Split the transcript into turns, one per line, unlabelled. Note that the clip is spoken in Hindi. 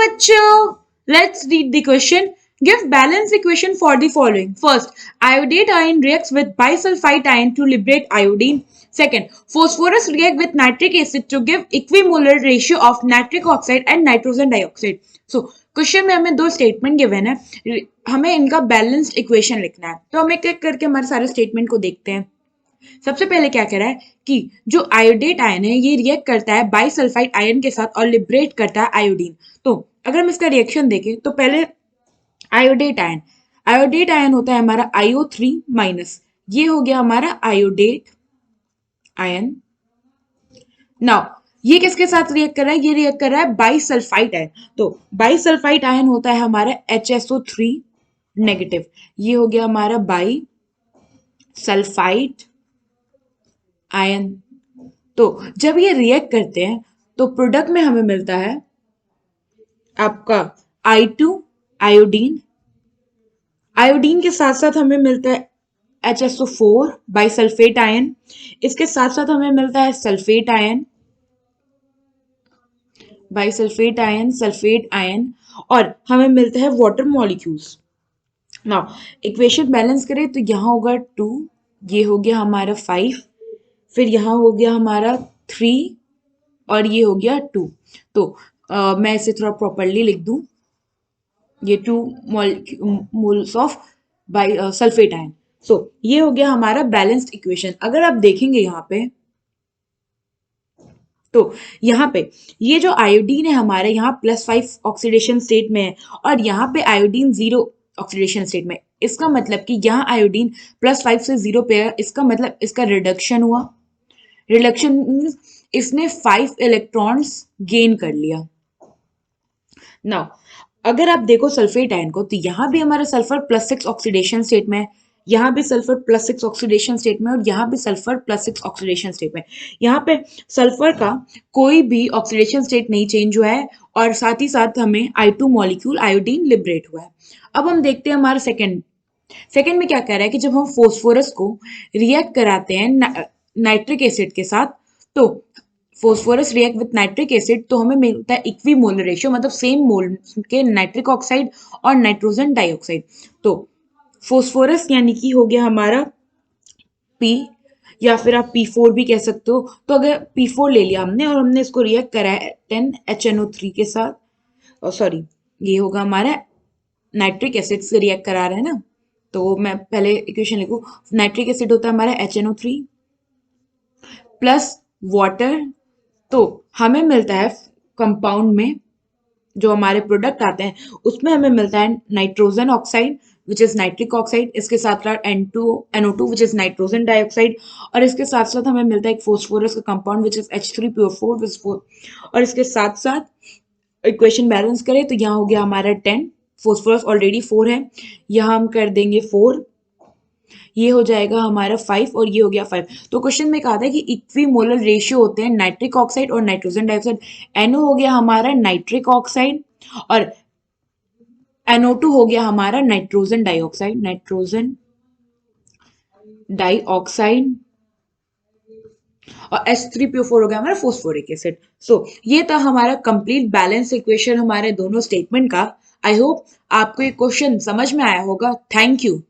बच्चों, let's read the question. Give balance equation for the following. First, iodate ion reacts with bisulfite ion to liberate iodine. Second, phosphorus react with nitric acid to give equimolar ratio of nitric oxide and nitrogen dioxide. So, question में हमें दो स्टेटमेंट गिवन है, हमें इनका बैलेंस्ड इक्वेशन लिखना है. तो हम एक एक करके हमारे सारे स्टेटमेंट को देखते हैं. सबसे पहले क्या कह रहा है कि जो आयोडेट आयन है ये रिएक्ट करता है बाइसल्फाइड आयन के साथ और लिबरेट करता है आयोडीन. तो अगर हम इसका रिएक्शन देखें तो पहले आयोडेट आयन होता है हमारा IO3 माइनस, ये हो गया हमारा आयोडेट आयन. नाउ ये किसके साथ रिएक्ट कर रहा है, ये रिएक्ट कर रहा है बाइसल्फाइड आयन. तो बाइसल्फाइड आयन होता है हमारा HSO3 नेगेटिव, ये हो गया हमारा बाई सल्फाइड आयन. तो जब ये रिएक्ट करते हैं तो प्रोडक्ट में हमें मिलता है आपका I2 आयोडीन. आयोडीन के साथ साथ हमें मिलता है HSO4 बाइसल्फेट आयन. इसके साथ साथ हमें मिलता है sulphate ion, bisulphate ion, sulphate ion, और हमें मिलता है water molecules. Now equation balance करें तो यहाँ होगा 2, ये हो गया हमारा 5, फिर यहाँ हो गया हमारा 3 और ये हो गया 2. तो मैं इसे थोड़ा प्रॉपरली लिख दूं, ये 2 moles of bisulphate ion. So ये हो गया हमारा बैलेंस्ड इक्वेशन. अगर आप देखेंगे यहाँ पे तो यहाँ पे ये जो आयोडीन है हमारे यहाँ +5 ऑक्सीडेशन स्टेट में है और यहाँ पे आयोडीन 0 ऑक्सीडेशन स्टेट में. इसका मतलब कि यहाँ आयोडीन +5 से 0 पे है, इसका मतलब इसका रिडक्शन हुआ. रिडक्शन मीन्स इसने 5 इलेक्ट्रॉन्स गेन कर लिया. नाउ अगर आप देखो सल्फेट आयन को तो यहाँ भी हमारा सल्फर +6 ऑक्सीडेशन स्टेट में है, यहाँ भी सल्फर +6 ऑक्सीडेशन स्टेट में और यहाँ भी सल्फर +6 ऑक्सीडेशन स्टेट में. यहाँ पे सल्फर का कोई भी ऑक्सीडेशन स्टेट नहीं चेंज हुआ है और साथ ही साथ हमें I2 मॉलिक्यूल आयोडीन लिबरेट हुआ है. अब हम देखते हैं हमारा सेकेंड में क्या कह रहा है कि जब हम फोस्फोरस को रिएक्ट कराते हैं नाइट्रिक एसिड के साथ, तो phosphorus react with nitric acid तो हमें मिलता है इक्विमोलर रेशियो, मतलब सेम मोल के नाइट्रिक ऑक्साइड और नाइट्रोजन डाइऑक्साइड. तो फोस्फोरस यानी कि हो गया हमारा P, या फिर आप P4 भी कह सकते हो. तो अगर P4 ले लिया हमने और हमने इसको रिएक्ट करा है 10HNO3 के साथ, और सॉरी ये होगा हमारा नाइट्रिक एसिड से रिएक्ट करा रहा है ना. तो मैं पहले इक्वेशन लिखूं, नाइट्रिक एसिड होता है हमारा HNO3 प्लस वाटर. तो हमें मिलता है कंपाउंड में जो हमारे प्रोडक्ट आते हैं उसमें हमें मिलता है nitrogen oxide which is nitric oxide, इसके साथ साथ NO2 which is nitrogen dioxide, और इसके साथ साथ हमें मिलता है एक फोस्फोरस का कंपाउंड विच इज H3PO4 और इसके साथ साथ इक्वेशन बैलेंस करें तो यहाँ हो गया हमारा 10, फोस्फोरस ऑलरेडी 4 है, यहाँ हम कर देंगे 4, ये हो जाएगा हमारा 5 और ये हो गया 5. तो क्वेश्चन में कहा था कि इक्विमोलर रेशियो होते हैं नाइट्रिक ऑक्साइड और नाइट्रोजन डाइऑक्साइड. NO हो गया हमारा नाइट्रिक ऑक्साइड और NO2 हो गया हमारा नाइट्रोजन डाइऑक्साइड और H3PO4 हो गया हमारा फोस्फोरिक एसिड. सो ये था हमारा कंप्लीट बैलेंस इक्वेशन हमारे दोनों स्टेटमेंट का. आई होप आपको ये क्वेश्चन समझ में आया होगा. Thank you.